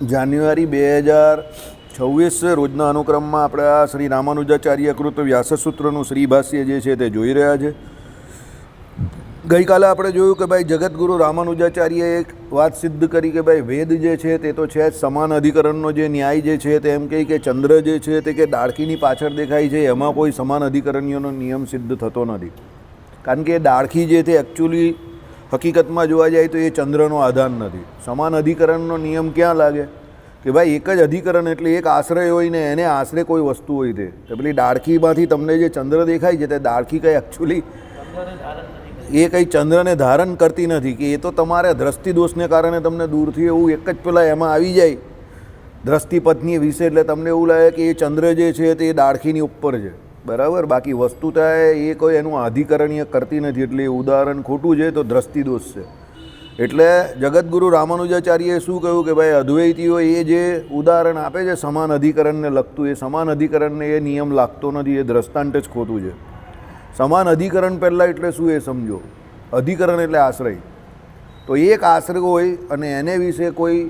જાન્યુઆરી 2026 રોજના અનુક્રમમાં આપણે આ શ્રી રામાનુજાચાર્ય કૃત વ્યાસસૂત્રનું શ્રીભાષ્ય જે છે તે જોઈ રહ્યા છે. ગઈકાલે આપણે જોયું કે ભાઈ જગતગુરુ રામાનુજાચાર્યએ એક વાત સિદ્ધ કરી કે ભાઈ વેદ જે છે તે તો છે જ સમાન અધિકરણનો જે ન્યાય જે છે તે એમ કહે કે ચંદ્ર જે છે તે કે ડાળખીની પાછળ દેખાય છે એમાં કોઈ સમાન અધિકરણીઓનો નિયમ સિદ્ધ થતો નથી. કારણ કે ડાળખી જે તે એકચ્યુઅલી હકીકતમાં જોવા જાય તો એ ચંદ્રનો આધાર નથી. સમાન અધિકરણનો નિયમ ક્યાં લાગે કે ભાઈ એક જ અધિકરણ એટલે એક આશ્રય હોય ને એને આશરે કોઈ વસ્તુ હોય તે પેલી ડાળખીમાંથી તમને જે ચંદ્ર દેખાય છે તે ડાળખી કંઈ એકચ્યુઅલી એ કંઈ ચંદ્રને ધારણ કરતી નથી કે એ તો તમારે દ્રષ્ટિ દોષને કારણે તમને દૂરથી એવું એક જ પેલા એમાં આવી જાય દ્રષ્ટિપથની વિશે એટલે તમને એવું લાગે કે એ ચંદ્ર જે છે તે ડાળખીની ઉપર છે, બરાબર. બાકી વસ્તુતા એ કોઈ એનું અધિકરણીય કરતી નથી એટલે એ ઉદાહરણ ખોટું છે તો દ્રષ્ટિદોષ છે. એટલે જગતગુરુ રામાનુજાચાર્યએ શું કહ્યું કે ભાઈ અદ્વૈતીઓ એ જે ઉદાહરણ આપે છે સમાન અધિકરણને લગતું એ સમાન અધિકરણને એ નિયમ લાગતો નથી, એ દ્રષ્ટાંત જ ખોટું છે. સમાન અધિકરણ પહેલાં એટલે શું એ સમજો. અધિકરણ એટલે આશ્રય. તો એક આશ્રય હોય અને એને વિશે કોઈ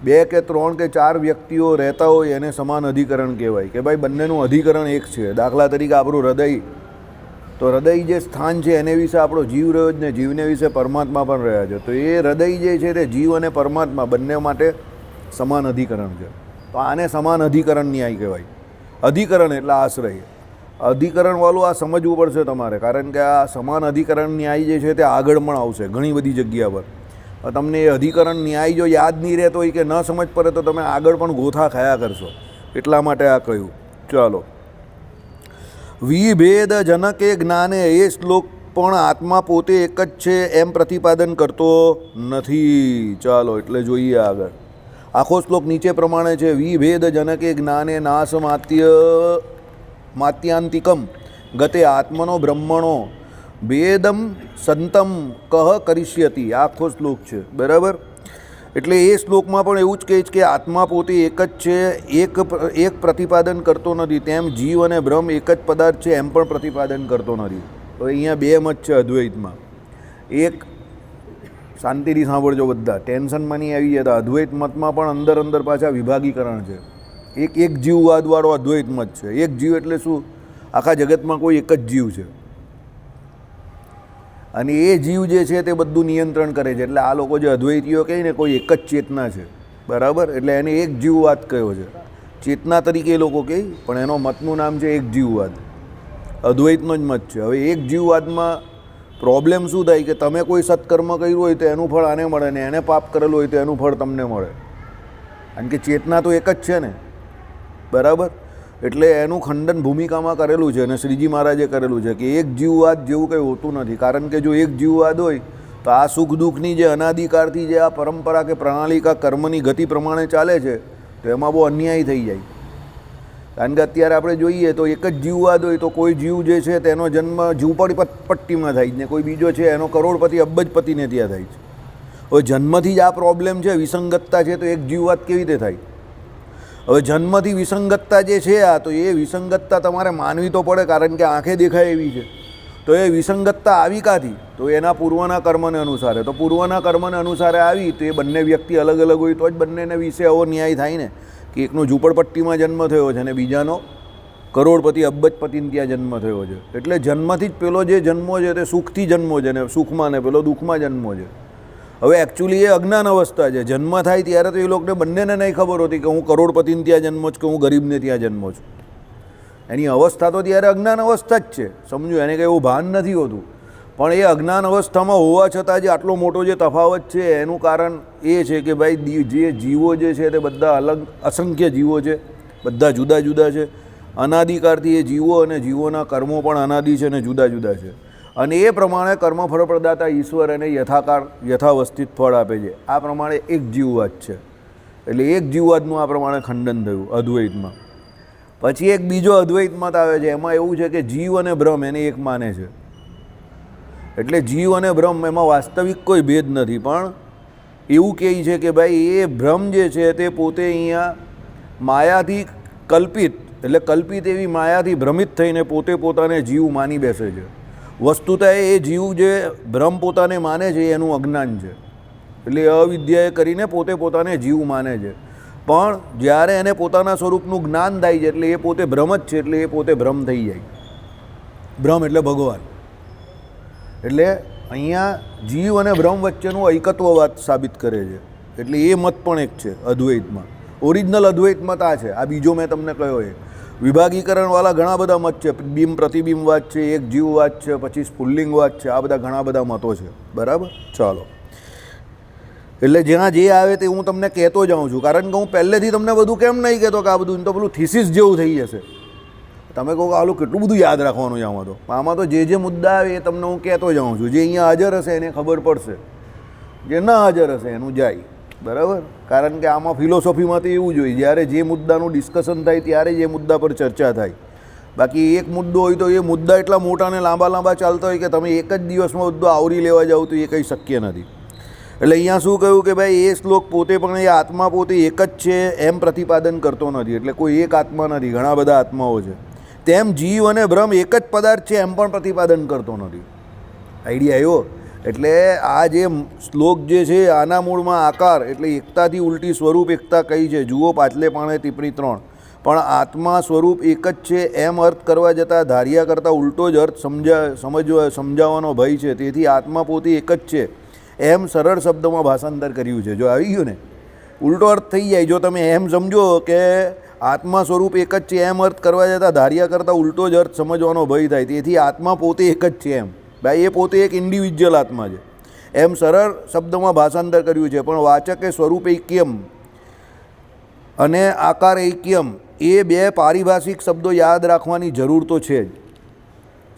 2 કે 3 કે 4 વ્યક્તિઓ રહેતા હોય એને સમાન અધિકરણ કહેવાય કે ભાઈ બંનેનું અધિકરણ એક છે. દાખલા તરીકે આપણું હૃદય, તો હૃદય જે સ્થાન છે એને વિશે આપણો જીવ રહ્યો જ ને જીવને વિશે પરમાત્મા પણ રહ્યા છે. તો એ હૃદય જે છે તે જીવ અને પરમાત્મા બંને માટે સમાન અધિકરણ છે. તો આને સમાન અધિકરણ ન્યાય કહેવાય. અધિકરણ એટલે આશ્રય. અધિકરણવાળું આ સમજવું પડશે તમારે, કારણ કે આ સમાન અધિકરણ ન્યાય જે છે તે આગળ પણ આવશે ઘણી બધી જગ્યા પર. તમને એ અધિકરણ ન્યાય જો યાદ નહીં રહેતો હોય કે ન સમજ પડે તો તમે આગળ પણ ગોથા ખાયા કરશો. એટલા માટે આ કહ્યું. ચાલો, વિભેદ જનકે જ્ઞાને એ શ્લોક પણ આત્મા પોતે એક જ છે એમ પ્રતિપાદન કરતો નથી. ચાલો એટલે જોઈએ આગળ. આખો શ્લોક નીચે પ્રમાણે છે. વિભેદ જનકે જ્ઞાને નાશ માત્યાંતિકમ ગતે આત્મનો બ્રહ્મણો ભેદમ સંતમ કહ કરીષ્યતિ. આખો શ્લોક છે, બરાબર. એટલે એ શ્લોકમાં પણ એવું જ કહે છે કે આત્મા પોતે એક જ છે, એક પ્રતિપાદન કરતો નથી. તેમ જીવ અને બ્રહ્મ એક જ પદાર્થ છે એમ પણ પ્રતિપાદન કરતો નથી. તો અહીંયા 2 મત છે અદ્વૈતમાં. એક શાંતિથી સાંભળજો બધા, ટેન્શનમાં નહીં આવી જતા. અદ્વૈત મતમાં પણ અંદર પાછા વિભાગીકરણ છે. એક જીવવાદવાળો અદ્વૈત મત છે. એક જીવ એટલે શું? આખા જગતમાં કોઈ એક જ જીવ છે અને એ જીવ જે છે તે બધું નિયંત્રણ કરે છે. એટલે આ લોકો જે અદ્વૈતીઓ કહે ને કોઈ એક જ ચેતના છે, બરાબર. એટલે એને એક જીવવાદ કયો છે. ચેતના તરીકે એ લોકો કહે પણ એનો મતનું નામ છે એક જીવવાદ. અદ્વૈતનો જ મત છે. હવે એક જીવવાદમાં પ્રોબ્લેમ શું થાય કે તમે કોઈ સત્કર્મ કર્યું હોય તો એનું ફળ આને મળે ને એને પાપ કરેલું હોય તો એનું ફળ તમને મળે. કારણ કે ચેતના તો એક જ છે ને, બરાબર. એટલે એનું ખંડન ભૂમિકામાં કરેલું છે અને શ્રીજી મહારાજે કરેલું છે કે એક જીવવાદ જેવું કંઈ હોતું નથી. કારણ કે જો એક જીવવાદ હોય તો આ સુખ દુઃખની જે અનાદિકાળથી જે આ પરંપરા કે પ્રણાલિકા કર્મની ગતિ પ્રમાણે ચાલે છે તો એમાં બહુ અન્યાય થઈ જાય. કારણ કે અત્યારે આપણે જોઈએ તો એક જ જીવવાદ હોય તો કોઈ જીવ જે છે તેનો જન્મ ઝૂંપડપટ્ટીમાં થાય છે ને કોઈ બીજો છે એનો કરોડપતિ અબજપતિને ત્યાં થાય છે. હવે જન્મથી જ આ પ્રોબ્લેમ છે, વિસંગતતા છે, તો એક જીવવાદ કેવી રીતે થાય? હવે જન્મથી વિસંગતતા જે છે આ તો એ વિસંગતતા તમારે માનવી તો પડે, કારણ કે આંખે દેખાય એવી છે. તો એ વિસંગતતા આવી કાથી? તો એના પૂર્વના કર્મને અનુસારે. તો પૂર્વના કર્મને અનુસારે આવી તો એ બંને વ્યક્તિ અલગ અલગ હોય તો જ બંનેને વિશે આવો ન્યાય થાય ને કે એકનો ઝૂંપડપટ્ટીમાં જન્મ થયો છે અને બીજાનો કરોડપતિ અબજપતિને ત્યાં જન્મ થયો છે. એટલે જન્મથી જ પેલો જે જન્મો છે તે સુખથી જન્મો છે ને સુખમાં ને પેલો દુઃખમાં જન્મો છે. હવે એકચ્યુઅલી એ અજ્ઞાન અવસ્થા છે. જન્મ થાય ત્યારે તો એ લોકોને બંનેને નહીં ખબર હોતી કે હું કરોડપતિને ત્યાં જન્મો છું કે હું ગરીબને ત્યાં જન્મો છું. એની અવસ્થા તો ત્યારે અજ્ઞાન અવસ્થા જ છે, સમજો. એને કંઈ એવું ભાન નથી હોતું. પણ એ અજ્ઞાન અવસ્થામાં હોવા છતાં જે આટલો મોટો જે તફાવત છે એનું કારણ એ છે કે ભાઈ જે જીવો જે છે તે બધા અલગ અસંખ્ય જીવો છે, બધા જુદા જુદા છે. અનાદિકાળથી એ જીવો અને જીવોના કર્મો પણ અનાદિ છે અને જુદા જુદા છે. અને એ પ્રમાણે કર્મફળ પ્રદાતા ઈશ્વર એને યથાવસ્થિત ફળ આપે છે. આ પ્રમાણે એક જીવવાદ છે. એટલે એક જીવવાદનું આ પ્રમાણે ખંડન થયું અદ્વૈતમાં. પછી એક બીજો અદ્વૈત મત આવે છે. એમાં એવું છે કે જીવ અને બ્રહ્મ એને એક માને છે. એટલે જીવ અને બ્રહ્મ એમાં વાસ્તવિક કોઈ ભેદ નથી, પણ એવું કહે છે કે ભાઈ એ બ્રહ્મ જે છે તે પોતે અહીંયા માયાથી કલ્પિત, એટલે કલ્પિત એવી માયાથી ભ્રમિત થઈને પોતે પોતાને જીવ માની બેસે છે. વસ્તુતા એ જીવ જે બ્રહ્મ પોતાને માને છે એનું અજ્ઞાન છે. એટલે અવિદ્યાએ કરીને પોતે પોતાને જીવ માને છે. પણ જ્યારે એને પોતાના સ્વરૂપનું જ્ઞાન થાય છે એટલે એ પોતે બ્રહ્મ જ છે, એટલે એ પોતે બ્રહ્મ થઈ જાય. બ્રહ્મ એટલે ભગવાન. એટલે અહીંયા જીવ અને બ્રહ્મ વચ્ચેનું એકત્વવાદ સાબિત કરે છે. એટલે એ મત પણ એક છે અદ્વૈતમાં. ઓરિજિનલ અદ્વૈત મત આ છે. આ બીજો મેં તમને કહ્યો એ વિભાગીકરણવાળા ઘણા બધા મત છે. બિંબ પ્રતિબિંબવાદ છે, એક જીવવાદ છે, પછી સ્ફુલ્લિંગવાદ છે. આ બધા ઘણા બધા મતો છે. બરાબર. ચાલો, એટલે જ્યાં જે આવે તે હું તમને કહેતો જાઉં છું, કારણ કે હું પહેલેથી તમને બધું કેમ નહીં કહેતો કે આ બધું તો પેલું થીસીસ જેવું થઈ જશે. તમે કહો કે આલું કેટલું બધું યાદ રાખવાનું છે આમાં તો જે મુદ્દા આવે એ તમને હું કહેતો જાઉં છું. જે અહીંયા હાજર હશે એને ખબર પડશે, જે ના હાજર હશે એનું જાય. બરાબર. કારણ કે આમાં ફિલોસોફીમાં તો એવું જ હોય, જ્યારે જે મુદ્દાનું ડિસ્કશન થાય ત્યારે જ એ મુદ્દા પર ચર્ચા થાય. બાકી એક મુદ્દો હોય તો એ મુદ્દા એટલા મોટા અને લાંબા ચાલતા હોય કે તમે એક જ દિવસમાં બધું આવરી લેવા જાઓ તો એ કંઈ શક્ય નથી. એટલે અહીંયા શું કહ્યું કે ભાઈ એ શ્લોક પોતે પણ એ આત્મા પોતે એક જ છે એમ પ્રતિપાદન કરતો નથી. એટલે કોઈ એક આત્મા નથી, ઘણા બધા આત્માઓ છે. તેમ જીવ અને બ્રહ્મ એક જ પદાર્થ છે એમ પણ પ્રતિપાદન કરતો નથી. આઈડિયા આવ્યો? એટલે આ જે શ્લોક જે છે આના મૂળમાં આકાર એટલે એકતાથી ઉલટી સ્વરૂપ એકતા કઈ છે. જુઓ પાછલે પાણે ટિપ્પણી 3. પણ આત્મા સ્વરૂપ એક જ છે એમ અર્થ કરવા જતાં ધાર્યા કરતાં ઉલટો જ અર્થ સમજાવવાનો ભય છે. તેથી આત્મા પોતે એક જ છે એમ સરળ શબ્દમાં ભાષાંતર કર્યું છે. જો આવી ગયું ને, ઉલટો અર્થ થઈ જાય. જો તમે એમ સમજો કે આત્મા સ્વરૂપ એક જ છે એમ અર્થ કરવા જતાં ધાર્યા કરતાં ઉલટો જ અર્થ સમજવાનો ભય થાય. તેથી આત્મા પોતે એક જ છે એમ, ભાઈ એ પોતે એક ઇન્ડિવિજ્યુઅલ આત્મા છે એમ સરળ શબ્દમાં ભાષાંતર કર્યું છે. પણ વાચકે સ્વરૂપ ઐક્યમ અને આકાર ઐક્યમ એ બે પારિભાષિક શબ્દો યાદ રાખવાની જરૂર તો છે જ.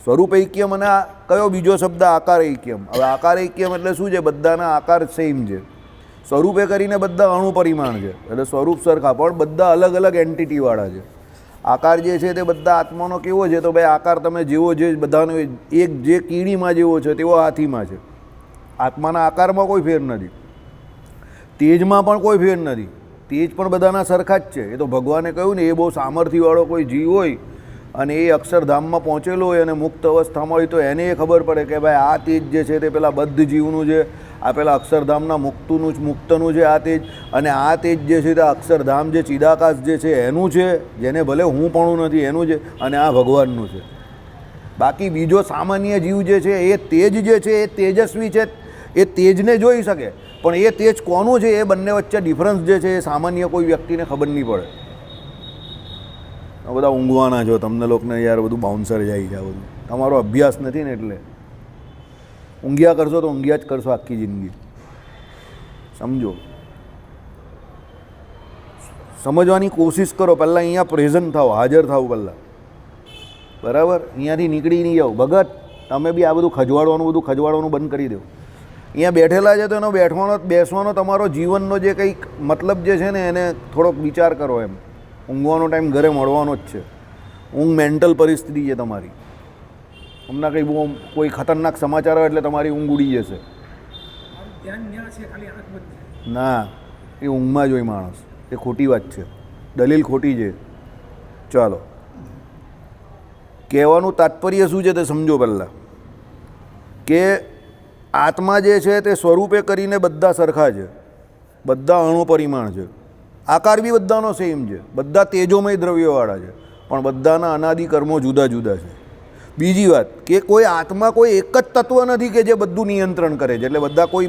સ્વરૂપ ઐક્યમ અને કયો બીજો શબ્દ આકાર ઐક્યમ. હવે આકાર ઐક્યમ એટલે શું છે? બધાના આકાર સેમ છે. સ્વરૂપે કરીને બધા અણુ પરિમાણ છે, એટલે સ્વરૂપ સરખા પણ બધા અલગ અલગ એન્ટિટીવાળા છે. આકાર જે છે તે બધા આત્માનો કેવો છે? તો ભાઈ આકાર તમે જેવો છે બધાનો એક જે કીડીમાં જેવો છે તેવો હાથીમાં છે. આત્માના આકારમાં કોઈ ફેર નથી, તેજમાં પણ કોઈ ફેર નથી. તેજ પણ બધાના સરખા જ છે. એ તો ભગવાને કહ્યું ને, એ બહુ સામર્થ્યવાળો કોઈ જીવ હોય અને એ અક્ષરધામમાં પહોંચેલો હોય અને મુક્ત અવસ્થામાં હોય તો એને એ ખબર પડે કે ભાઈ આ તેજ જે છે તે પેલા બદ્ધ જીવનું છે, આ પેલા અક્ષરધામના મુક્તનું છે આ તેજ, અને આ તેજ જે છે તે અક્ષરધામ જે ચિદાકાશ જે છે એનું છે, જેને ભલે હું પણ નથી એનું છે, અને આ ભગવાનનું છે. બાકી બીજો સામાન્ય જીવ જે છે એ તેજ જે છે એ તેજસ્વી છે, એ તેજને જોઈ શકે, પણ એ તેજ કોનું છે એ બંને વચ્ચે ડિફરન્સ જે છે એ સામાન્ય કોઈ વ્યક્તિને ખબર નહીં પડે. બધા ઊંઘવાના છો તમને લોકોને યાર, બધું બાઉન્સર જાય છે આ બધું. તમારો અભ્યાસ નથી ને એટલે ઊંઘ્યા કરશો તો ઊંઘ્યા જ કરશો આખી જિંદગી. સમજો, સમજવાની કોશિશ કરો. પહેલાં અહીંયા પ્રેઝન્ટ થાઓ, હાજર થાવ પહેલાં. બરાબર. અહીંયાથી નીકળી નહીં જાઓ. ભગત તમે બી આ બધું ખજવાડવાનું બંધ કરી દો. અહીંયા બેઠેલા છે તો એનો બેસવાનો તમારો જીવનનો જે કંઈક મતલબ જે છે ને એને થોડોક વિચાર કરો. એમ ઊંઘવાનો ટાઈમ ઘરે મળવાનો જ છે. ઊંઘ મેન્ટલ પરિસ્થિતિ છે તમારી. હમણાં કંઈ બહુ કોઈ ખતરનાક સમાચાર હોય એટલે તમારી ઊંઘ ઉડી જશે. ના, એ ઊંઘમાં જ હોય માણસ. એ ખોટી વાત છે, દલીલ ખોટી છે. ચાલો, કહેવાનું તાત્પર્ય શું છે તે સમજો પહેલાં. કે આત્મા જે છે તે સ્વરૂપે કરીને બધા સરખા છે, બધા અણુ પરિમાણ છે, આકાર બી બધાનો સેમ છે, બધા તેજોમય દ્રવ્યવાળા છે, પણ બધાના અનાદિ કર્મો જુદા જુદા છે. બીજી વાત કે કોઈ આત્મા કોઈ એક જ તત્વ નથી કે જે બધું નિયંત્રણ કરે છે. એટલે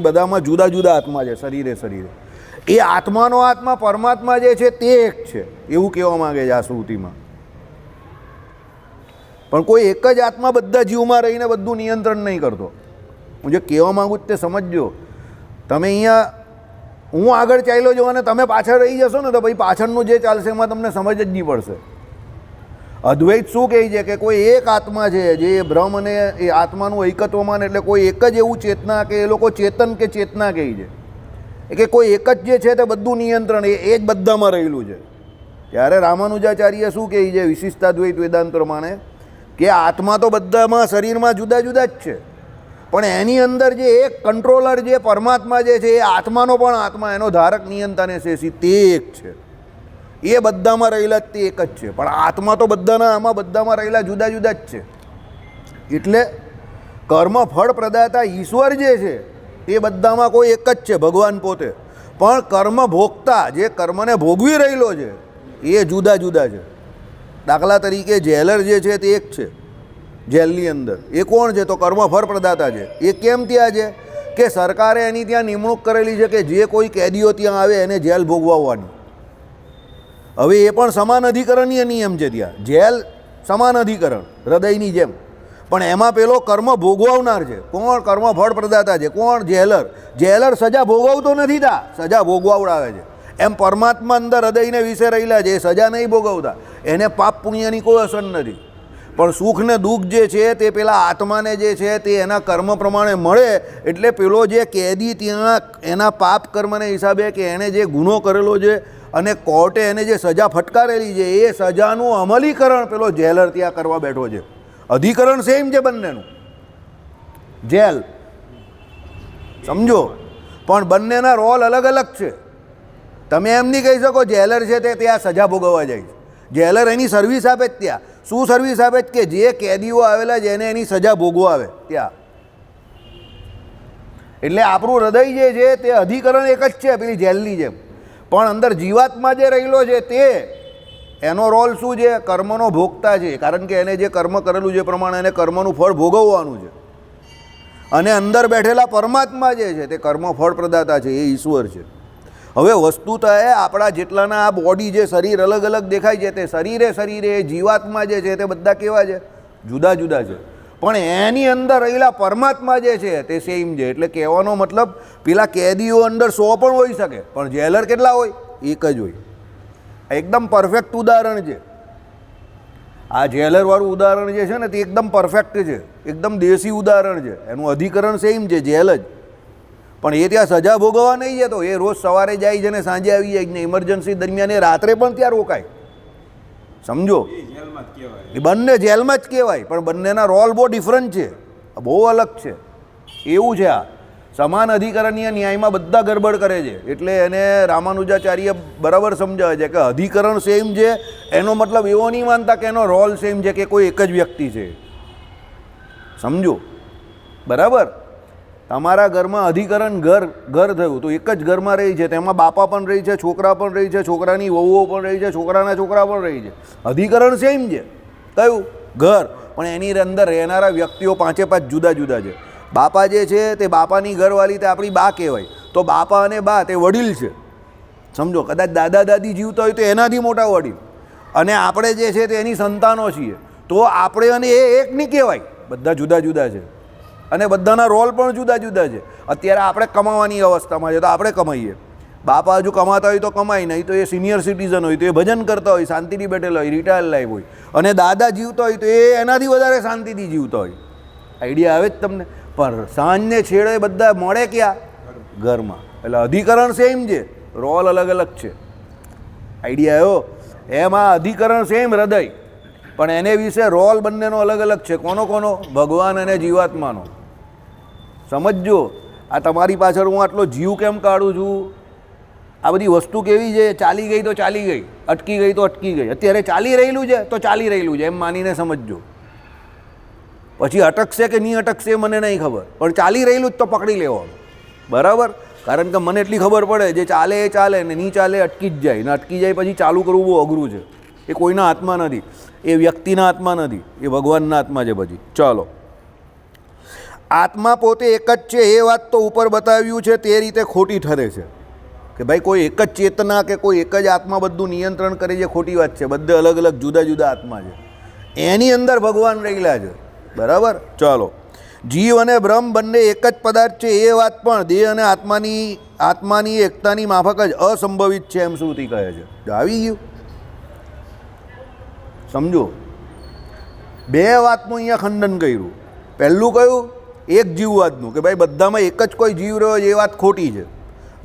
બધામાં જુદા જુદા આત્મા છે. શરીરે એ આત્માનો આત્મા પરમાત્મા જે છે તે એક છે એવું કહેવા માંગે છે આ શ્રુતિમાં. પણ કોઈ એક જ આત્મા બધા જીવમાં રહીને બધું નિયંત્રણ નહીં કરતો. હું જે કહેવા માગું તે સમજજો. તમે અહીંયા હું આગળ ચાલ્યો જાઉં અને તમે પાછળ રહી જશો ને તો ભાઈ પાછળનું જે ચાલશે એમાં તમને સમજ જ નહીં પડશે. અદ્વૈત શું કહે છે કે કોઈ એક આત્મા છે જે બ્રહ્મ અને એ આત્માનું એકત્વમાં, એટલે કોઈ એક જ એવું ચેતના કે એ લોકો ચેતન કે ચેતના કહે છે કે કોઈ એક જ જે છે તે બધું નિયંત્રણ એ જ બધામાં રહેલું છે. ત્યારે રામાનુજાચાર્ય શું કહે છે વિશિષ્ટાદ્વૈત વેદાંત પ્રમાણે કે આત્મા તો બધામાં શરીરમાં જુદા જુદા જ છે, પણ એની અંદર જે એક કંટ્રોલર જે પરમાત્મા જે છે એ આત્માનો પણ આત્મા, એનો ધારક નિયંતાને શેષી તે એક છે. એ બધામાં રહેલા તે એક જ છે, પણ આત્મા તો બધાના આમાં બધામાં રહેલા જુદા જુદા જ છે. એટલે કર્મ ફળ પ્રદાતા ઈશ્વર જે છે એ બધામાં કોઈ એક જ છે, ભગવાન પોતે. પણ કર્મ ભોગતા જે કર્મને ભોગવી રહેલો છે એ જુદા જુદા છે. દાખલા તરીકે જેલર જે છે તે એક છે જેલની અંદર, એ કોણ છે? તો કર્મફળ પ્રદાતા છે. એ કેમ ત્યાં છે? કે સરકારે એની ત્યાં નિમણૂક કરેલી છે કે જે કોઈ કેદીઓ ત્યાં આવે એને જેલ ભોગવવાની. હવે એ પણ સમાન અધિકરણીય નિયમ છે ત્યાં, જેલ સમાન અધિકરણ હૃદયની જેમ, પણ એમાં પેલો કર્મ ભોગવનાર છે. કોણ? કર્મફળ પ્રદાતા છે. કોણ? જેલર. જેલર સજા ભોગવતો નથી, તા સજા ભોગવાવડાવે છે. એમ પરમાત્મા અંદર હૃદયને વિશે રહેલા છે, એ સજા નહીં ભોગવતા, એને પાપ પુણ્યની કોઈ અસર નથી. પણ સુખ ને દુઃખ જે છે તે પેલા આત્માને જે છે તે એના કર્મ પ્રમાણે મળે. એટલે પેલો જે કેદી ત્યાં એના પાપ કર્મને હિસાબે કે એણે જે ગુનો કરેલો છે અને કોર્ટે એને જે સજા ફટકારેલી છે એ સજાનું અમલીકરણ પેલો જેલર ત્યાં કરવા બેઠો છે. અધિકરણ સેમ છે બંનેનું, જેલ, સમજો, પણ બંનેના રોલ અલગ અલગ છે. તમે એમ નહીં કહી શકો જેલર છે તે ત્યાં સજા ભોગવવા જાય છે. જેલર એની સર્વિસ આપે જ ત્યાં. શું સર્વિસ આપે છે? કે જે કેદીઓ આવેલા છે એને એની સજા ભોગવાવે ત્યાં. એટલે આપણું હૃદય જે છે તે અધિકરણ એક જ છે પેલી જેલની જેમ, પણ અંદર જીવાત્મા જે રહેલો છે તે એનો રોલ શું છે? કર્મનો ભોગતા છે, કારણ કે એને જે કર્મ કરેલું છે પ્રમાણે એને કર્મનું ફળ ભોગવવાનું છે. અને અંદર બેઠેલા પરમાત્મા જે છે તે કર્મ ફળ પ્રદાતા છે, એ ઈશ્વર છે. હવે વસ્તુતઃ આપણા જેટલાના આ બોડી જે શરીર અલગ અલગ દેખાય છે તે શરીરે જીવાત્મા જે છે તે બધા કેવા છે? જુદા જુદા છે. પણ એની અંદર રહેલા પરમાત્મા જે છે તે સેમ છે. એટલે કહેવાનો મતલબ પેલા કેદીઓ અંદર 100 પણ હોઈ શકે, પણ જેલર કેટલા હોય? એક જ હોય. એકદમ પરફેક્ટ ઉદાહરણ છે આ જેલરવાળું ઉદાહરણ જે છે ને તે એકદમ પરફેક્ટ છે, એકદમ દેશી ઉદાહરણ છે. એનું અધિકરણ સેમ છે, જેલ જ. પણ એ ત્યાં સજા ભોગવવા નહીં જતો, એ રોજ સવારે જાય છે ને સાંજે આવી જાય ને ઇમરજન્સી દરમિયાન એ રાત્રે પણ ત્યાં રોકાય. સમજો, એ બંને જેલમાં જ કહેવાય, પણ બંનેના રોલ બહુ ડિફરન્ટ છે, બહુ અલગ છે. એવું છે આ સમાન અધિકરણીય ન્યાયમાં બધા ગરબડ કરે છે. એટલે એને રામાનુજાચાર્ય બરાબર સમજાવે છે કે અધિકરણ સેમ છે એનો મતલબ એવો નહીં માનતા કે એનો રોલ સેમ છે કે કોઈ એક જ વ્યક્તિ છે. સમજો, બરાબર? તમારા ઘરમાં અધિકરણ ઘર થયું તો એક જ ઘરમાં રહી છે, તેમાં બાપા પણ રહી છે, છોકરા પણ રહી છે, છોકરાની વહુઓ પણ રહી છે, છોકરાના છોકરા પણ રહી છે. અધિકરણ સેમ છે, કયું? ઘર. પણ એની અંદર રહેનારા વ્યક્તિઓ 5 જુદા જુદા છે. બાપા જે છે તે બાપાની ઘરવાળી તે આપણી બા કહેવાય, તો બાપા અને બા તે વડીલ છે. સમજો, કદાચ દાદા દાદી જીવતા હોય તો એનાથી મોટા વડીલ, અને આપણે જે છે તે એની સંતાનો છીએ, તો આપણે અને એ એક નહીં કહેવાય, બધા જુદા જુદા છે. અને બધાના રોલ પણ જુદા જુદા છે. અત્યારે આપણે કમાવાની અવસ્થામાં છે તો આપણે કમાઈએ, બાપા હજુ કમાતા હોય તો કમાય, નહીં તો એ સિનિયર સિટીઝન હોય તો એ ભજન કરતા હોય, શાંતિથી બેઠેલા હોય, રિટાયર લાઈફ હોય. અને દાદા જીવતા હોય તો એ એનાથી વધારે શાંતિથી જીવતા હોય. આઈડિયા આવે જ તમને? પણ સાંજને છેડે બધા મળે ક્યાં? ઘરમાં. એટલે અધિકરણ સેમ છે, રોલ અલગ અલગ છે. આઈડિયા આવ્યો? એમાં અધિકરણ સેમ હૃદય, પણ એને વિશે રોલ બંનેનો અલગ અલગ છે. કોનો? ભગવાન અને જીવાત્માનો. સમજજો, આ તમારી પાછળ હું આટલો જીવ કેમ કાઢું છું? આ બધી વસ્તુ કેવી છે? ચાલી ગઈ તો ચાલી ગઈ, અટકી ગઈ તો અટકી ગઈ. અત્યારે ચાલી રહેલું છે તો ચાલી રહેલું છે એમ માનીને સમજજો. પછી અટકશે કે નહીં અટકશે મને નહીં ખબર, પણ ચાલી રહેલું જ તો પકડી લેવાનું, બરાબર? કારણ કે મને એટલી ખબર પડે જે ચાલે એ ચાલે ને નહીં ચાલે અટકી જ જાય, ને અટકી જાય પછી ચાલુ કરવું બહુ અઘરું છે. એ કોઈના હાથમાં નથી, એ વ્યક્તિના હાથમાં નથી, એ ભગવાનના હાથમાં છે. પછી ચાલો, આત્મા પોતે એક જ છે એ વાત તો ઉપર બતાવ્યું છે તે રીતે ખોટી ઠરે છે કે ભાઈ કોઈ એક જ ચેતના કે કોઈ એક જ આત્મા બધું નિયંત્રણ કરે છે, ખોટી વાત છે. બધે અલગ અલગ જુદા જુદા આત્મા છે, એની અંદર ભગવાન રહેલા છે, બરાબર? ચાલો, જીવ અને બ્રહ્મ બંને એક જ પદાર્થ છે એ વાત પણ દેહ અને આત્માની એકતાની માફક જ અસંભવિત છે એમ શ્રુતિ કહે છે. આવી ગયું? સમજો, 2 વાતનું અહીંયા ખંડન કર્યું. પહેલું કયું? એક જીવવાદનું, કે ભાઈ બધામાં એક જ કોઈ જીવ રહ્યો એ વાત ખોટી છે.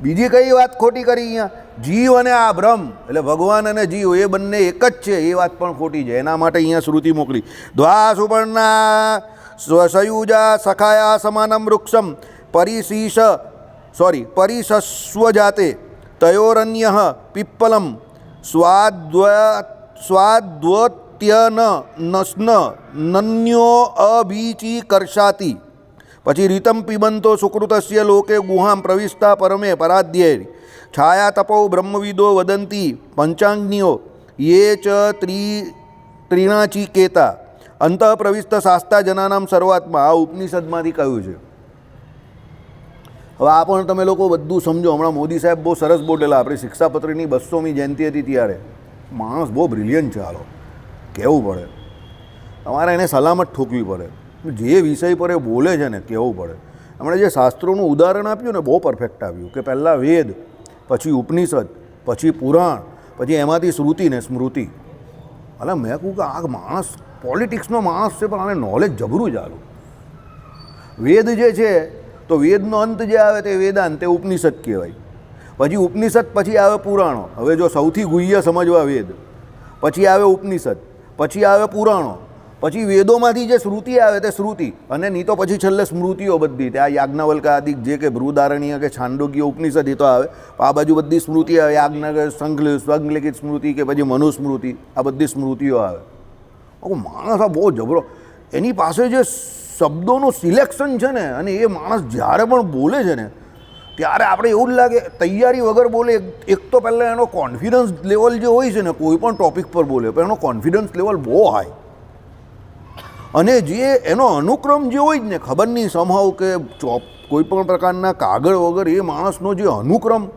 બીજી કઈ વાત ખોટી કરી અહીંયા? જીવ અને આ બ્રહ્મ એટલે ભગવાન અને જીવ એ બંને એક જ છે એ વાત પણ ખોટી છે. એના માટે અહીંયા શ્રુતિ મોકલી. દ્વા સુપર્ણા સ્વસયુજા સખાયા સમાનમ વૃક્ષમ પરિસસ્વ જાતે તયોરન્ય પીપ્પલમ સ્વાદ્વત્યન નસ્ન નન્યો અભીચી કર્ષાતિ. પછી રીતમ પિબંતો સુકૃતસ્ય લોકે ગુહામ પ્રવિષ્ટા પરમે પરાધ્યે છાયા તપો બ્રહ્મવિદો વદંતી પંચાંગ્નિઓ યે ચ ત્રિણાચી કેતા અંતઃ પ્રવિષ્ટ શાસ્તા જનાનામ શરૂઆતમાં આ ઉપનિષદમાંથી કહ્યું છે. હવે આ પણ તમે લોકો બધું સમજો. હમણાં મોદી સાહેબ બહુ સરસ બોલેલા. આપણી શિક્ષાપત્રીની 200મી જયંતિ હતી ત્યારે. માણસ બહુ બ્રિલિયન્ટ છે. હાલો કહેવું પડે, તમારે એને સલામત ઠોકવી પડે. જે વિષય પર એ બોલે છે ને કહેવું પડે. હમણાં જે શાસ્ત્રોનું ઉદાહરણ આપ્યું ને બહુ પરફેક્ટ આવ્યું કે પહેલાં વેદ, પછી ઉપનિષદ, પછી પુરાણ, પછી એમાંથી શ્રુતિ ને સ્મૃતિ. એટલે મેં કહું કે આ માણસ પોલિટિક્સનો માણસ છે પણ આને નોલેજ જબરું ચાલું. વેદ જે છે તો વેદનો અંત જે આવે તે વેદાંત, તે ઉપનિષદ કહેવાય. પછી ઉપનિષદ પછી આવે પુરાણો. હવે જો સૌથી ગુહ્ય સમજવા વેદ, પછી આવે ઉપનિષદ, પછી આવે પુરાણો, પછી વેદોમાંથી જે શ્રુતિ આવે તે શ્રુતિ, અને નહીં તો પછી છેલ્લે સ્મૃતિઓ બધી. ત્યાં યાજ્ઞવલ્કાદિક જે કે બૃહદારણ્ય કે છાંદોગ્ય ઉપનિષદ એ તો આવે. આ બાજુ બધી સ્મૃતિ આવે. યાજ્ઞ સંલિખિત સ્મૃતિ કે પછી મનુસ્મૃતિ, આ બધી સ્મૃતિઓ આવે. માણસ આ બહુ જબરો. એની પાસે જે શબ્દોનું સિલેક્શન છે ને, અને એ માણસ જ્યારે પણ બોલે છે ને ત્યારે આપણે એવું જ લાગે તૈયારી વગર બોલે. એક તો પહેલાં એનો કોન્ફિડન્સ લેવલ જે હોય છે ને, કોઈ પણ ટૉપિક પર બોલે પણ એનો કોન્ફિડન્સ લેવલ બહુ હાઈ. અને જે એનો અનુક્રમ જે હોય જ ને, ખબર નહીં સમહાવ કે કોઈ પણ પ્રકારના કાગળ વગર એ માણસનો જે અનુક્રમ,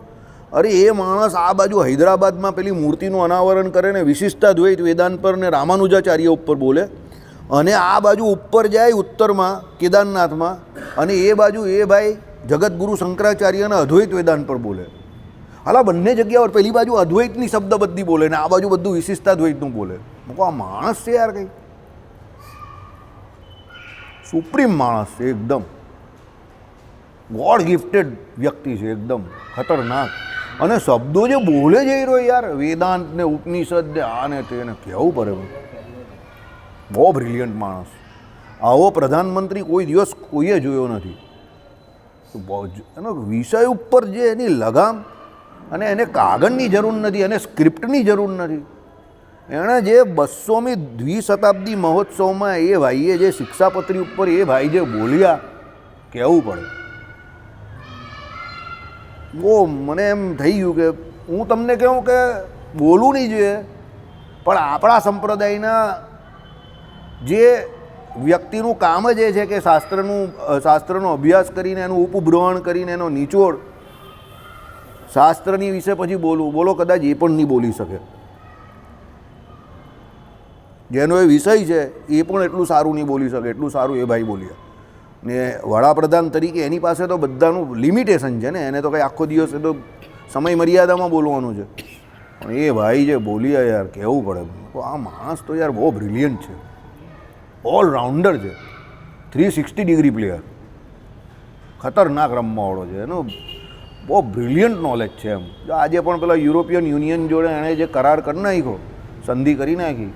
અરે એ માણસ આ બાજુ હૈદરાબાદમાં પેલી મૂર્તિનું અનાવરણ કરે ને વિશિષ્ટાદ્વૈત વેદાંત પર ને રામાનુજાચાર્ય ઉપર બોલે, અને આ બાજુ ઉપર જાય ઉત્તરમાં કેદારનાથમાં, અને એ બાજુ એ ભાઈ જગતગુરુ શંકરાચાર્યના અદ્વૈત વેદાંત પર બોલે. હાલા બંને જગ્યા પર પેલી બાજુ અદ્વૈતની શબ્દ બધી બોલે ને આ બાજુ બધું વિશિષ્ટાદ્વૈતનું બોલે. મૂકો આ માણસ છે યાર, કંઈ સુપ્રીમ માણસ છે એકદમ. ગોડ ગિફ્ટેડ વ્યક્તિ છે એકદમ ખતરનાક. અને શબ્દો જે બોલે જઈ રહ્યો યાર, વેદાંત ને ઉપનિષદ ને આ ને તેને કહેવું પડે. બહુ બ્રિલિયન્ટ માણસ. આવો પ્રધાનમંત્રી કોઈ દિવસ કોઈએ જોયો નથી. એનો વિષય ઉપર જે એની લગામ, અને એને કાગળની જરૂર નથી, એને સ્ક્રિપ્ટની જરૂર નથી. એણે જે 200મી દ્વિશતાબ્દી મહોત્સવમાં એ ભાઈએ જે શિક્ષાપત્રી ઉપર એ ભાઈ જે બોલ્યા, કહેવું પડે. બહુ મને એમ થઈ ગયું કે હું તમને કહું કે બોલવું નહીં જોઈએ, પણ આપણા સંપ્રદાયના જે વ્યક્તિનું કામ જ એ છે કે શાસ્ત્રનો અભ્યાસ કરીને એનું ઉપબ્રહણ કરીને એનો નિચોડ શાસ્ત્રની વિશે પછી બોલવું. બોલો કદાચ એ પણ નહીં બોલી શકે. જેનો એ વિષય છે એ પણ એટલું સારું નહીં બોલી શકે એટલું સારું એ ભાઈ બોલ્યા. ને વડાપ્રધાન તરીકે એની પાસે તો બધાનું લિમિટેશન છે ને, એને તો કંઈ આખો દિવસ એ તો સમય મર્યાદામાં બોલવાનું છે. પણ એ ભાઈ જે બોલ્યા યાર, કહેવું પડે. આ માણસ તો યાર બહુ બ્રિલિયન્ટ છે, ઓલરાઉન્ડર છે, 360 ડિગ્રી પ્લેયર, ખતરનાક રમવાવાળો છે. એનો બહુ બ્રિલિયન્ટ નોલેજ છે એમ. જો આજે પણ પેલા યુરોપિયન યુનિયન જોડે એણે જે કરાર કરી નાખ્યો, સંધિ કરી નાખી,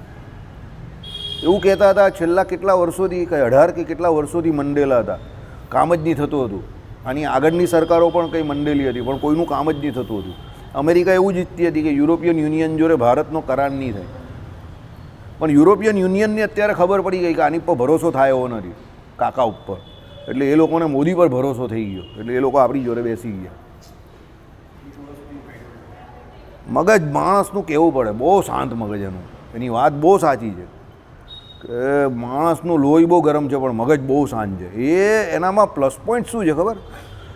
એવું કહેતા હતા છેલ્લા કેટલા વર્ષોથી, કંઈ 18 કે કેટલા વર્ષોથી મંડેલા હતા, કામ જ નહીં થતું હતું. આની આગળની સરકારો પણ કંઈ મંડેલી હતી પણ કોઈનું કામ જ નહીં થતું હતું. અમેરિકા એવું જ ઈચ્છતી હતી કે યુરોપિયન યુનિયન જોડે ભારતનો કરાર નહીં થાય, પણ યુરોપિયન યુનિયનને અત્યારે ખબર પડી ગઈ કે આની પર ભરોસો થાય એવો નથી કાકા ઉપર. એટલે એ લોકોને મોદી પર ભરોસો થઈ ગયો, એટલે એ લોકો આપણી જોડે બેસી ગયા. મગજ માણસનું કહેવું પડે, બહુ શાંત મગજ એનું. એની વાત બહુ સાચી છે કે માણસનું લોહી બહુ ગરમ છે પણ મગજ બહુ શાંત છે. એ એનામાં પ્લસ પોઈન્ટ શું છે ખબર?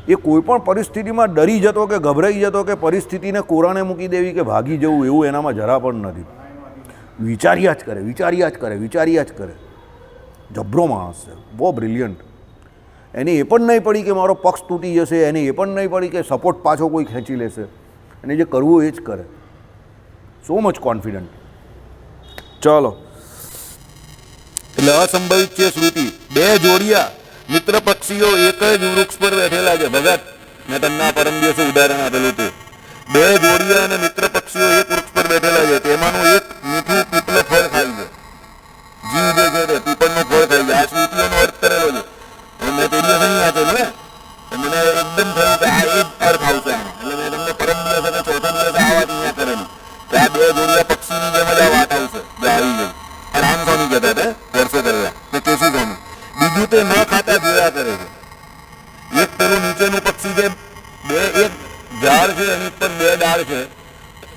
એ કોઈ પણ પરિસ્થિતિમાં ડરી જતો કે ગભરાઈ જતો કે પરિસ્થિતિને કોરાણે મૂકી દેવી કે ભાગી જવું, એવું એનામાં જરા પણ નથી. વિચાર્યા જ કરે, વિચાર્યા જ કરે, વિચાર્યા જ કરે. જબરો માણસ છે, બહુ બ્રિલિયન્ટ. એને એ પણ નહીં પડી કે મારો પક્ષ તૂટી જશે, એને એ પણ નહીં પડી કે સપોર્ટ પાછો કોઈ ખેંચી લેશે. એને જે કરવું એ જ કરે. So much confident. ચલો, એટલે અસંભવિત છે શ્રુતિ. બે જોડિયા મિત્ર પક્ષીઓ એક જ વૃક્ષ પર બેઠેલા છે. ભગત, મેં તમને પરમ દિવસે ઉદાહરણ આપેલું હતું. બે જોડિયા અને મિત્ર પક્ષીઓ એક વૃક્ષ પર બેઠેલા છે. તેમાંનું એક મીઠું પીપળો ફળ ખાય છે. જીવ જે છે તે પીપળનું ફળ ખાય છે. આ શ્રુતિઓનો અર્થ કરેલો છે. મેં તે દિવસ અહીં વાંચેલું ને, મને એકદમ થયું કે આ એ જ અર્થ આવશે. એટલે મેં તમને પરમ દિવસ અને ચોથા દિવસે આ વાત અહીંયા કરેલું કે આ બે જોડિયા પક્ષીની જેમ જ આ વાત આવશે. આવી ગઈ. રામ સ્વામી કહેતા હતા વર્ષો પહેલા કે કેસી સ્વામી. બીજું તે ન ખાતા જોયા કરે છે. એક પેલું નીચેનું પક્ષી છે, બે એક ઝાડ છે એની ઉપર બે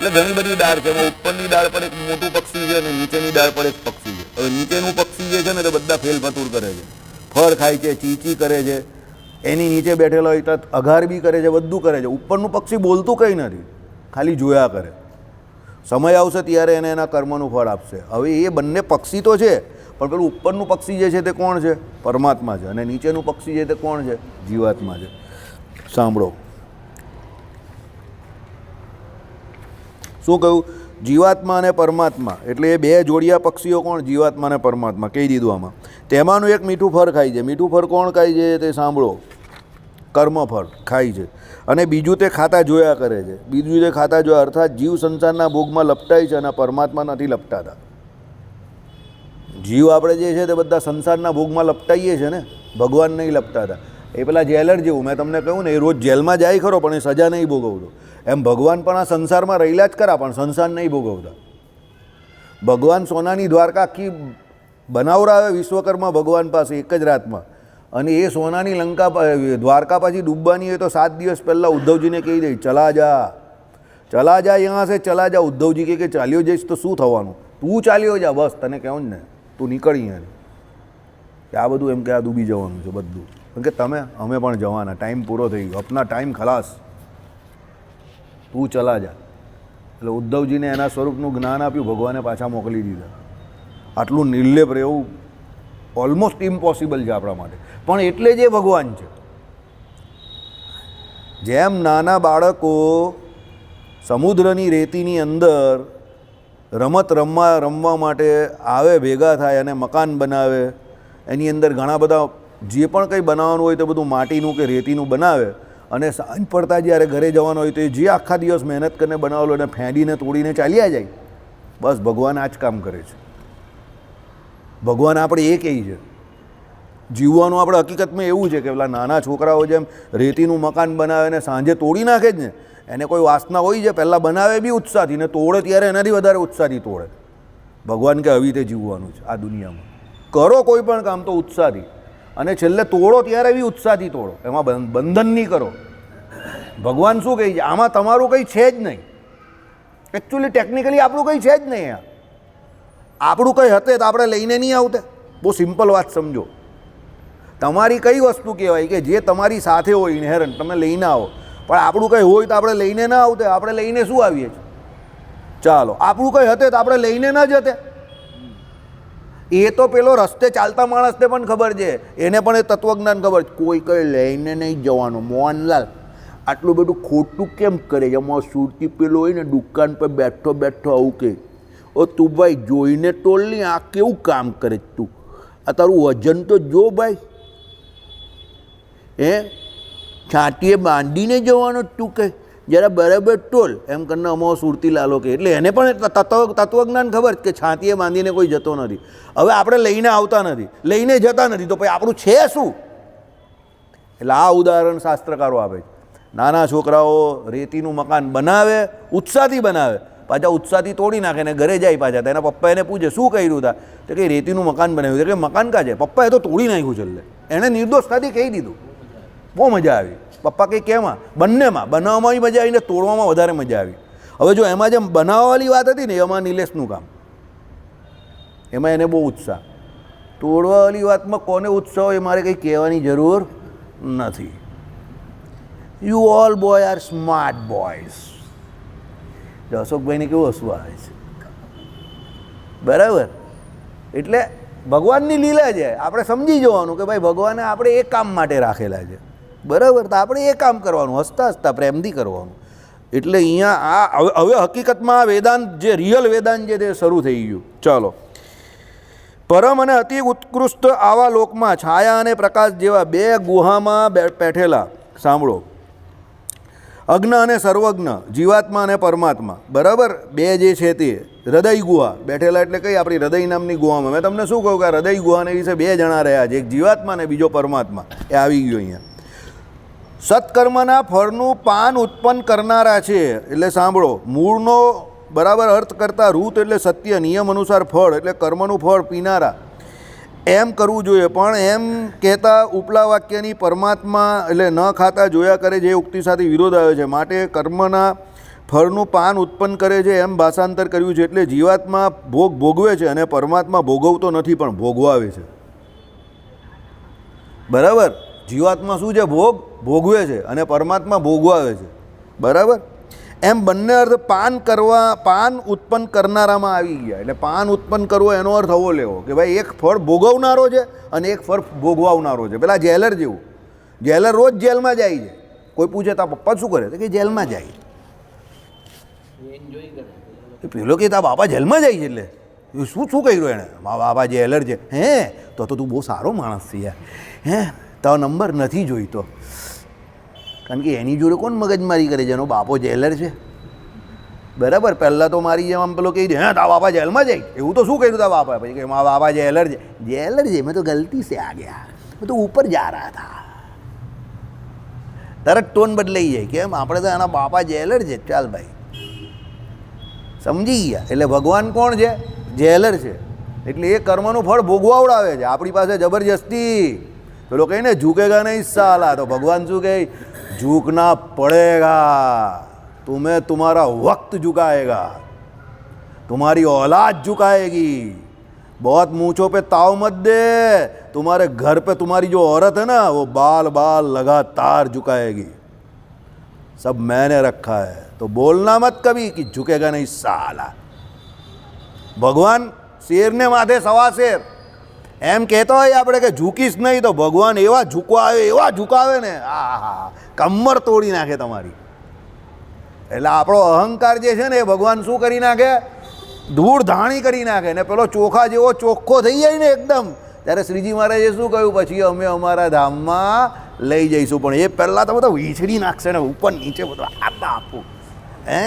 એટલે ઘણી બધી ડાળ છે. એમાં ઉપરની ડાળ પર એક મોટું પક્ષી છે અને નીચેની ડાળ પર એક પક્ષી છે. હવે નીચેનું પક્ષી જે છે ને તે બધા ફેલફતૂર કરે છે, ફળ ખાય છે, ચીચી કરે છે, એની નીચે બેઠેલો હોય તો અઘાર બી કરે છે, બધું કરે છે. ઉપરનું પક્ષી બોલતું કંઈ નથી, ખાલી જોયા કરે. સમય આવશે ત્યારે એને એના કર્મનું ફળ આપશે. હવે એ બંને પક્ષી તો છે, પણ પેલું ઉપરનું પક્ષી જે છે તે કોણ છે? પરમાત્મા છે. અને નીચેનું પક્ષી છે તે કોણ છે? જીવાત્મા છે. સાંભળો શું કહ્યું? જીવાત્મા અને પરમાત્મા, એટલે એ બે જોડિયા પક્ષીઓ કોણ? જીવાત્મા અને પરમાત્મા. કહી દીધું આમાં. તેમાંનું એક મીઠું ફળ ખાય છે. મીઠું ફળ કોણ ખાય છે? તે સાંભળો, કર્મફળ ખાય છે. અને બીજું તે ખાતા જોયા કરે છે. બીજું તે ખાતા જોયા, અર્થાત જીવ સંસારના ભોગમાં લપટાય છે અને પરમાત્મા નથી લપટાતા. જીવ આપણે જે છે તે બધા સંસારના ભોગમાં લપટાઈએ છે ને, ભગવાન નહીં લપટાતા. એ પેલા જેલર જેવું મેં તમને કહ્યું ને, એ રોજ જેલમાં જાય ખરો પણ એ સજા નહીં ભોગવતો. એમ ભગવાન પણ આ સંસારમાં રહેલા જ ખરા, પણ સંસાર નહીં ભોગવતા. ભગવાન સોનાની દ્વારકા આખી બનાવરાવે વિશ્વકર્મા ભગવાન પાસે એક જ રાતમાં. અને એ સોનાની લંકા દ્વારકા પાછી ડૂબવાની હોય તો 7 દિવસ પહેલાં ઉદ્ધવજીને કહી દે, ચલા જા યહાં સે ચલા જા. ઉદ્ધવજી કે ચાલ્યો જઈશ તો શું થવાનું? તું ચાલ્યો જા, બસ તને કહું ને, તું નીકળ અહીંયાથી. આ બધું એમ કે આ ડૂબી જવાનું છે બધું. કેમ કે અમે પણ જવાના, ટાઈમ પૂરો થઈ ગયો, અપના ટાઈમ ખલાસ, તું ચલા જા. એટલે ઉદ્ધવજીને એના સ્વરૂપનું જ્ઞાન આપ્યું, ભગવાને પાછા મોકલી દીધા. આટલું નિર્લેપ રહેવું ઓલમોસ્ટ ઇમ્પોસિબલ છે આપણા માટે, પણ એટલે જ એ ભગવાન છે. જેમ નાના બાળકો સમુદ્રની રેતીની અંદર રમત રમવા માટે આવે, ભેગા થાય અને મકાન બનાવે. એની અંદર ઘણા બધા જે પણ કંઈ બનાવવાનું હોય તો બધું માટીનું કે રેતીનું બનાવે. અને સાંજ પડતા જ્યારે ઘરે જવાનું હોય તો એ જે આખા દિવસ મહેનત કરીને બનાવેલો એને ફેંડીને તોડીને ચાલ્યા જાય. બસ ભગવાન આ જ કામ કરે છે. ભગવાન આપણે એ કહે છે. જીવવાનું આપણે હકીકતમાં એવું છે કે પેલા નાના છોકરાઓ જેમ રેતીનું મકાન બનાવે ને સાંજે તોડી નાખે જ ને, એને કોઈ વાસના હોય છે, પહેલાં બનાવે બી ઉત્સાહથી ને તોડે ત્યારે એનાથી વધારે ઉત્સાહથી તોડે. ભગવાન કે આવી રીતે જીવવાનું છે આ દુનિયામાં. કરો કોઈ પણ કામ તો ઉત્સાહથી, અને છેલ્લે તોડો ત્યારે બી ઉત્સાહથી તોડો, એમાં બંધન નહીં કરો. ભગવાન શું કહે છે? આમાં તમારું કંઈ છે જ નહીં. એકચ્યુઅલી ટેકનિકલી આપણું કંઈ છે જ નહીં. આપણું કંઈ હતે તો આપણે લઈને નહીં આવતે. બહુ સિમ્પલ વાત સમજો. તમારી કઈ વસ્તુ કહેવાય કે જે તમારી સાથે હોય, ઇનહેરન્ટ, તમે લઈને આવો. પણ આપણું કંઈ હોય તો આપણે લઈને ના આવતે. આપણે લઈને શું આવીએ છીએ? ચાલો, આપણું કંઈ હતે તો આપણે લઈને ન જતે. એ તો પેલો રસ્તે ચાલતા માણસને પણ ખબર છે, એને પણ એ તત્વજ્ઞાન ખબર છે. કોઈ કંઈ લઈને નહીં જવાનું. મોહનલાલ આટલું બધું ખોટું કેમ કરે? એમાં સુરતી પેલો હોય ને દુકાન પર બેઠો આવું કે, ઓ તું ભાઈ જોઈને ટોલ નહીં, આ કેવું કામ કરે તું? આ તારું વજન તો જો ભાઈ, છાંટીએ બાંધીને જવાનો તું કે, જરા બરાબર ટોલ એમ કરીને અમારો સુરતી લાલો કે. એટલે એને પણ તત્વજ્ઞાન ખબર કે છાંતીએ બાંધીને કોઈ જતો નથી. હવે આપણે લઈને આવતા નથી, લઈને જતા નથી, તો ભાઈ આપણું છે શું? એટલે આ ઉદાહરણ શાસ્ત્રકારો આપે છે. નાના છોકરાઓ રેતીનું મકાન બનાવે, ઉત્સાહથી બનાવે, પાછા ઉત્સાહથી તોડી નાખે ને ઘરે જાય પાછા. તેના પપ્પા એને પૂછે શું કર્યું હતા? તો કે રેતીનું મકાન બનાવ્યું. કે મકાન કાં છે? પપ્પાએ તો તોડી નાખ્યું. છેલ્લે એણે નિર્દોષતાથી કહી દીધું. બહુ મજા આવી. પપ્પા કંઈ કહેવા, બંનેમાં બનાવવામાં મજા આવી ને તોડવામાં વધારે મજા આવી. હવે જો એમાં જેમ બનાવવાવાળી વાત હતી ને, એમાં નિલેશનું કામ, એમાં એને બહુ ઉત્સાહ. તોડવાવાળી વાતમાં કોને ઉત્સાહ હોય મારે કંઈ કહેવાની જરૂર નથી. You all boy are smart boys. અશોકભાઈને કેવું હસવું આવે છે, બરાબર? એટલે ભગવાનની લીલા છે. આપણે સમજી જવાનું કે ભાઈ ભગવાને આપણે એ કામ માટે રાખેલા છે, બરાબર? તો આપણે એ કામ કરવાનું, હસતા હસતા પ્રેમથી કરવાનું. એટલે અહીંયા આ હવે હકીકતમાં આ વેદાંત જે રિયલ વેદાંત છે તે શરૂ થઈ ગયું. ચાલો, પરમ અને અતિ ઉત્કૃષ્ટ આવા લોકમાં છાયા અને પ્રકાશ જેવા બે ગુહામાં બેઠેલા. સાંભળો, અજ્ઞ અને સર્વજ્ઞ, જીવાત્મા અને પરમાત્મા, બરાબર? બે જે છે તે હૃદય ગુહા બેઠેલા. એટલે કઈ આપણી હૃદય નામની ગુહામાં. મેં તમને શું કહું કે હૃદય ગુહાને વિશે બે જણા રહ્યા છે, એક જીવાત્મા અને બીજો પરમાત્મા. એ આવી ગયો અહીંયા. સત્કર્મના ફળનું પાન ઉત્પન્ન કરનારા છે. એટલે સાંભળો, મૂળનો બરાબર અર્થ કરતાં રૂત એટલે સત્ય, નિયમ અનુસાર ફળ એટલે કર્મનું ફળ પીનારા, એમ કરવું જોઈએ. પણ એમ કહેતા ઉપલા વાક્યની પરમાત્મા એટલે ન ખાતા જોયા કરે જે ઉક્તિ સાથે વિરોધ આવે છે. માટે કર્મના ફળનું પાન ઉત્પન્ન કરે છે એમ ભાષાંતર કર્યું છે. એટલે જીવાત્મા ભોગ ભોગવે છે અને પરમાત્મા ભોગવતો નથી પણ ભોગવાવે છે. બરાબર, જીવાત્મા શું છે? ભોગ ભોગવે છે અને પરમાત્મા ભોગવાવે છે. બરાબર, એમ બંને અર્થ પાન ઉત્પન્ન કરનારામાં આવી ગયા. એટલે પાન ઉત્પન્ન કરવો એનો અર્થ આવો લેવો કે ભાઈ એક ફળ ભોગવનારો છે અને એક ફળ ભોગવાવનારો છે. પેલા જેલર જેવું, જેલર રોજ જેલમાં જાય છે. કોઈ પૂછે તારા પપ્પા શું કરે? તો કે જેલમાં જાય. પેલો કે તારા બાપા જેલમાં જાય છે એટલે શું કર્યું એણે? મારા બાપા જેલર છે. હે, તો તું બહુ સારો માણસ છે યાર. હે, તારો નંબર નથી જોઈતો. કારણ કે એની જોડે કોણ મગજમારી કરે છે? એનો બાપો જેલર છે. બરાબર, પહેલાં તો મારી જેમ આમ પેલો કહી દે, હા તારા બાપા જેલમાં જાય. એવું તો શું કર્યું તારા બાપા? પછી કે મારા બાપા જેલર છે. જેલર છે, મેં તો ગલતી સે આ ગયા, મેં તો ઉપર જા રહા થા. તરત ટોન બદલાઈ જાય. કેમ? આપણે તો એના બાપા જેલર છે. ચાલ ભાઈ, સમજી ગયા. એટલે ભગવાન કોણ છે? જેલર છે. એટલે એ કર્મનું ફળ ભોગવાવડાવે છે આપણી પાસે જબરજસ્તી. પેલો કહે ને ઝૂકેગા નહીં સાલા, તો ભગવાન શું કહે? झुकना पड़ेगा, तुम्हें तुम्हारा वक्त झुकाएगा, तुम्हारी औलाद झुकाएगी. बहुत मूंछों पे ताव मत दे, तुम्हारे घर पे तुम्हारी जो औरत है ना वो बाल बाल लगातार झुकाएगी. सब मैंने रखा है, तो बोलना मत कभी कि झुकेगा नहीं साला. भगवान शेरने माथे सवा शेर એમ કહેતો હોય આપણે કે ઝૂકીશ નહીં, તો ભગવાન એવા ઝુકાવે ને આ કમર તોડી નાખે તમારી. એટલે આપણો અહંકાર જે છે ને એ ભગવાન શું કરી નાખે? ધૂળ ધાણી કરી નાખે. ને પેલો ચોખા જેવો ચોખ્ખો થઈ જાય ને એકદમ, ત્યારે શ્રીજી મહારાજે શું કહ્યું? પછી અમે અમારા ધામમાં લઈ જઈશું, પણ એ પહેલાં તો બધો વીછળી નાખશે ને ઉપર નીચે બધું આપું. હે,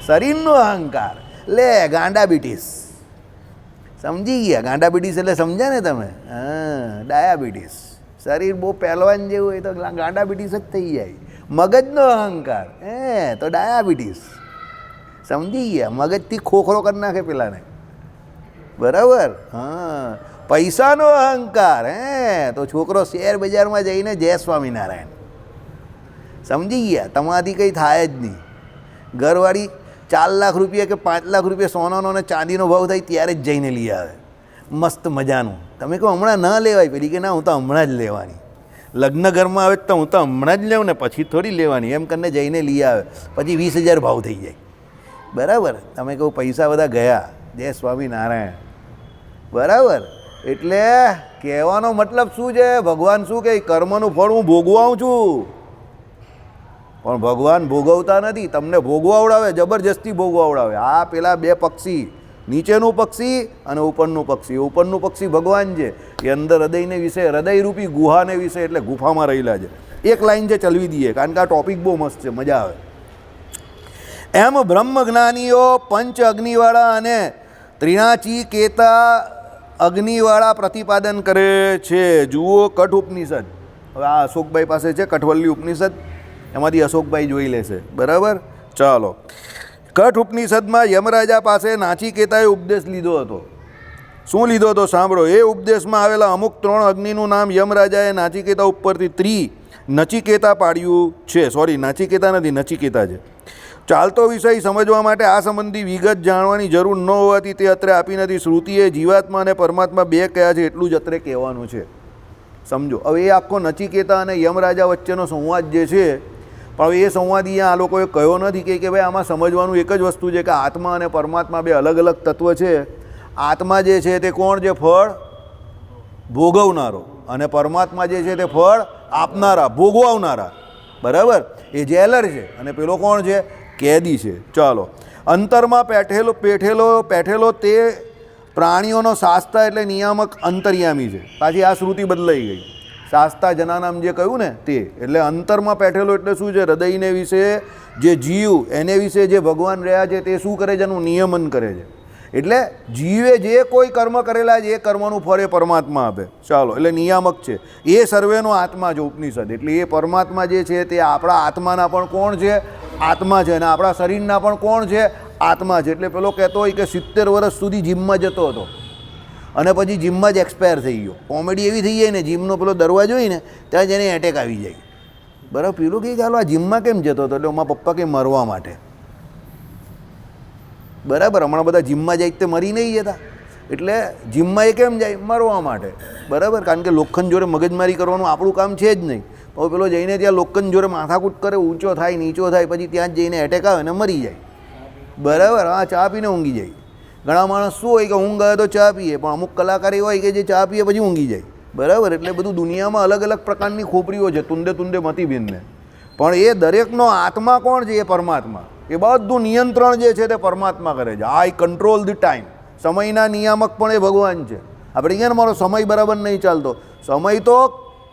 શરીરનો અહંકાર લે ગાંડાબિટીસ. સમજી ગયા? ગાંડાબિટીસ એટલે સમજ્યા ને તમે? હા, ડાયાબિટીસ. શરીર બહુ પહેલવાન જેવું હોય તો ગાંડાબિટીસ જ થઈ જાય. મગજનો અહંકાર હે તો ડાયાબિટીસ. સમજી ગયા? મગજથી ખોખરો કરી નાખે પેલાને. બરાબર. હા, પૈસાનો અહંકાર હે તો છોકરો શેર બજારમાં જઈને જય સ્વામિનારાયણ. સમજી ગયા? તમારાથી કંઈ થાય જ નહીં. ઘરવાળી 4 લાખ રૂપિયા કે 5 લાખ રૂપિયા સોનાનો અને ચાંદીનો ભાવ થાય ત્યારે જ જઈને લઈ આવે મસ્ત મજાનું. તમે કહો હમણાં ન લેવાય, પેલી કે ના હું તો હમણાં જ લેવાની. લગ્ન ઘરમાં આવે તો હું તો હમણાં જ લેવું ને પછી થોડી લેવાની, એમ કરીને જઈને લઈ આવે. પછી 20,000 ભાવ થઈ જાય. બરાબર. તમે કહો પૈસા બધા ગયા, જય સ્વામિનારાયણ. બરાબર. એટલે કહેવાનો મતલબ શું છે? ભગવાન શું કહે? કર્મનું ફળ હું ભોગવાઉં છું, પણ ભગવાન ભોગવતા નથી. તમને ભોગવાવડાવે, જબરજસ્તી ભોગવાવડાવે. આ પેલા બે પક્ષી, નીચેનું પક્ષી અને ઉપરનું પક્ષી. ઉપરનું પક્ષી ભગવાન છે, એ અંદર હૃદયને વિશે, હૃદયરૂપી ગુહાને વિશે એટલે ગુફામાં રહેલા છે. એક લાઈન છે ચલવી દઈએ, કારણ કે આ ટોપિક બહુ મસ્ત છે, મજા આવે. એમ બ્રહ્મ જ્ઞાનીઓ પંચ અગ્નિવાળા અને ત્રિણાચી કેતા અગ્નિવાળા પ્રતિપાદન કરે છે. જુઓ કઠ ઉપનિષદ. હવે આ અશોકભાઈ પાસે છે કઠવલ્લી ઉપનિષદ, એમાંથી અશોકભાઈ જોઈ લેશે. બરાબર. ચાલો, કઠ ઉપનિષદમાં યમરાજા પાસે નાચિકેતાએ ઉપદેશ લીધો હતો. શું લીધો હતો? સાંભળો. એ ઉપદેશમાં આવેલા અમુક 3 અગ્નિનું નામ યમરાજાએ નાચિકેતા ઉપરથી નચિકેતા પાડ્યું છે. સોરી, નાચિકેતા નથી, નચિકેતા છે. ચાલતો વિષય સમજવા માટે આ સંબંધી વિગત જાણવાની જરૂર ન હોવાથી તે અત્રે આપી નથી. શ્રુતિએ જીવાત્મા અને પરમાત્મા બે કયા છે એટલું જ અત્રે કહેવાનું છે. સમજો. હવે એ આખો નચિકેતા અને યમરાજા વચ્ચેનો સંવાદ જે છે, પણ એ સંવાદ અહીંયા આ લોકોએ કહ્યો નથી કે ભાઈ આમાં સમજવાનું એક જ વસ્તુ છે કે આત્મા અને પરમાત્મા બે અલગ અલગ તત્વ છે. આત્મા જે છે તે કોણ છે? ફળ ભોગવનારો. અને પરમાત્મા જે છે તે ફળ આપનારા, ભોગવાવનારા. બરાબર. એ જેલર છે અને પેલો કોણ છે? કેદી છે. ચાલો, અંતરમાં પેઠેલો તે પ્રાણીઓનો શાસ્તા એટલે નિયામક અંતર્યામી છે. પાછી આ શ્રુતિ બદલાઈ ગઈ. શાસ્તા જનાનામ જે કહ્યું ને તે, એટલે અંતરમાં બેઠેલો એટલે શું છે? હૃદયને વિશે જે જીવ, એને વિશે જે ભગવાન રહ્યા છે તે શું કરે છે? એનું નિયમન કરે છે. એટલે જીવે જે કોઈ કર્મ કરેલા છે એ કર્મનું ફળ એ પરમાત્મા આપે. ચાલો, એટલે નિયામક છે. એ સર્વેનો આત્મા છે ઉપનિષદ. એટલે એ પરમાત્મા જે છે તે આપણા આત્માના પણ કોણ છે? આત્મા છે. અને આપણા શરીરના પણ કોણ છે? આત્મા છે. એટલે પેલો કહેતો હોય કે 70 વર્ષ સુધી જીમમાં જતો હતો અને પછી જીમમાં જ એક્સપાયર થઈ ગયો. કોમેડી એવી થઈ જાય ને, જીમનો પેલો દરવાજો હોય ને ત્યાં જ એને એટેક આવી જાય. બરાબર. પેલું કહે ચાલો આ જીમમાં કેમ જતો હતો? એટલે મારા પપ્પા કંઈ મરવા માટે. બરાબર. હમણાં બધા જીમમાં જાય તે મરી નહીં જતા, એટલે જીમમાં એ કેમ જાય? મરવા માટે, બરાબર. કારણ કે લોખંડ જોડે મગજમારી કરવાનું આપણું કામ છે જ નહીં. હવે પેલો જઈને ત્યાં લોખંડ જોડે માથાકૂટ કરે, ઊંચો થાય નીચો થાય, પછી ત્યાં જ જઈને એટેક આવે ને મરી જાય, બરાબર. હા, ચા પીને ઊંઘી જાય. ઘણા માણસ શું હોય કે ઊંઘ આવે તો ચા પીએ, પણ અમુક કલાકાર એવા હોય કે જે ચા પીએ પછી ઊંઘી જાય, બરાબર. એટલે બધું દુનિયામાં અલગ અલગ પ્રકારની ખોપરીઓ છે, તુંડે તુંડે મતી ભિન્ને. પણ એ દરેકનો આત્મા કોણ છે? એ પરમાત્મા. એ બધું નિયંત્રણ જે છે તે પરમાત્મા કરે છે. આઈ કંટ્રોલ ધી ટાઈમ. સમયના નિયામક પણ એ ભગવાન છે. આપણે અહીંયા મારો સમય બરાબર નહીં ચાલતો, સમય તો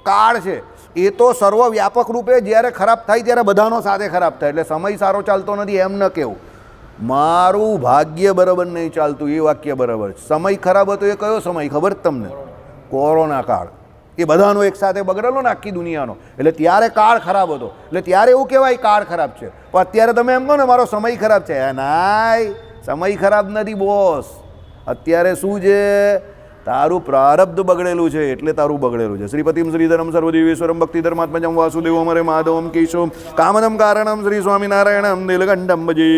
કાળ છે, એ તો સર્વવ્યાપક રૂપે જ્યારે ખરાબ થાય ત્યારે બધાનો સાથે ખરાબ થાય. એટલે સમય સારો ચાલતો નથી એમ ન કહેવું. મારું ભાગ્ય બરાબર નહીં ચાલતું એ વાક્ય બરાબર છે. સમય ખરાબ હતો એ કયો સમય ખબર જ તમને? કોરોના કાળ. એ બધાનો એક સાથે બગડેલો ને આખી દુનિયાનો, એટલે ત્યારે કાળ ખરાબ હતો, એટલે ત્યારે એવું કહેવાય કાળ ખરાબ છે. પણ અત્યારે તમે એમ કહો ને મારો સમય ખરાબ છે, નાય, સમય ખરાબ નથી બોસ. અત્યારે શું છે? તારું પ્રારબ્ધ બગડેલું છે, એટલે તારું બગડેલું છે. શ્રીપતિમ શ્રીધરમ સર્વદેવેશ્વરમ ભક્તિધર્માત્મજમ વાસુદેવમ હરે માધવમ કેશવમ કામનમ કારણમ શ્રી સ્વામિનારાયણમ નીલકંઠમ ભજે.